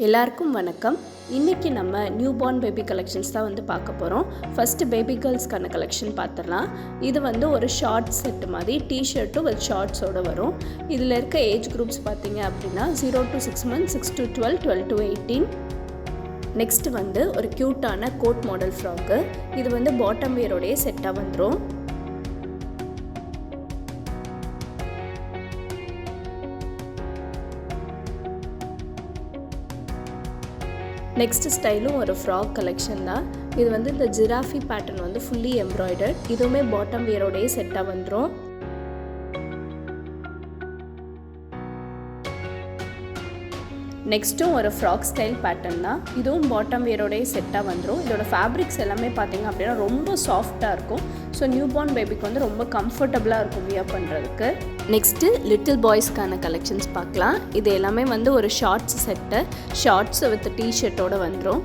எல்லாருக்கும் வணக்கம். இன்றைக்கி நம்ம நியூ பார்ன் பேபி கலெக்ஷன்ஸ் தான் வந்து பார்க்க போகிறோம். ஃபஸ்ட்டு பேபி கேர்ள்ஸ்க்கான கலெக்ஷன் பார்த்துடலாம். இது வந்து ஒரு ஷார்ட் செட் மாதிரி டிஷர்ட்டும் வித் ஷார்ட்ஸோடு வரும். இதில் இருக்க ஏஜ் குரூப்ஸ் பார்த்தீங்க அப்படின்னா 0 to 6 months, 6 to 12, 12 to 18. Next வந்து ஒரு க்யூட்டான கோட் மாடல் ஃப்ராக்கு. இது வந்து பாட்டம் வியரோடைய செட்டாக வந்துடும். நெக்ஸ்ட் ஸ்டைலும் ஒரு ஃப்ராக் கலெக்ஷன் தான். இது வந்து இந்த ஜிராஃபி பேட்டர்ன் வந்து ஃபுல்லி எம்ப்ராய்டர்ட். இதுவுமே பாட்டம் வியரோடைய செட்டாக வந்துடும். நெக்ஸ்ட்டும் ஒரு ஃப்ராக் ஸ்டைல் பேட்டர்ன் தான். இதுவும் பாட்டம் வியரோடைய செட்டாக வந்துடும். இதோட ஃபேப்ரிக்ஸ் எல்லாமே பார்த்திங்க அப்படின்னா ரொம்ப சாஃப்டாக இருக்கும். ஸோ நியூ பார்ன் பேபிக்கு வந்து ரொம்ப கம்ஃபர்டபுளாக இருக்கும் வியர் பண்ணுறதுக்கு. நெக்ஸ்ட்டு லிட்டில் பாய்ஸ்க்கான கலெக்ஷன்ஸ் பார்க்கலாம். இது எல்லாமே வந்து ஒரு ஷார்ட்ஸ் செட்டு, ஷார்ட்ஸ் வித் டிஷர்ட்டோடு வந்துடும்.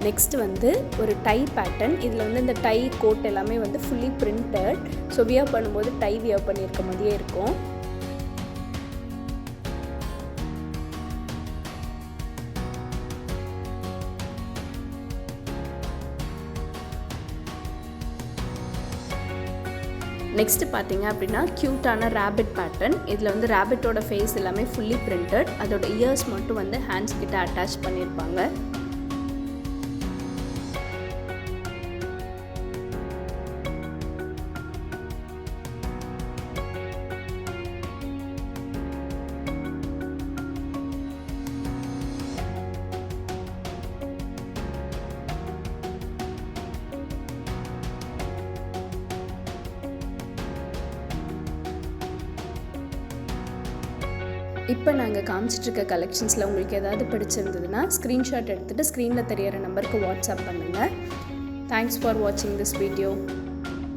நெக்ஸ்ட் வந்து ஒரு டை பேட்டர்ன். இதில் வந்து இந்த டை கோட் எல்லாமே வந்து ஃபுல்லி பிரிண்டட். ஸோ வியர் பண்ணும்போது டை வியர் பண்ணியிருக்க மாதிரியே இருக்கும். நெக்ஸ்ட்டு பார்த்தீங்க அப்படின்னா க்யூட்டான ரேபிட் பேட்டர்ன். இதில் வந்து ரேபிட்டோட ஃபேஸ் எல்லாமே ஃபுல்லி பிரிண்டட். அதோட இயர்ஸ் மட்டும் வந்து ஹேண்ட்ஸ் கிட்ட அட்டாச் பண்ணியிருப்பாங்க. இப்போ நாங்கள் காமிச்சிட்ருக்க கலெக்ஷன்ஸில் உங்களுக்கு ஏதாவது பிடிச்சிருந்ததுன்னா ஸ்க்ரீன்ஷாட் எடுத்துகிட்டு ஸ்க்ரீனில் தெரியிற நம்பருக்கு வாட்ஸ்அப் பண்ணுங்கள். தேங்க்ஸ் ஃபார் வாட்சிங் திஸ் வீடியோ.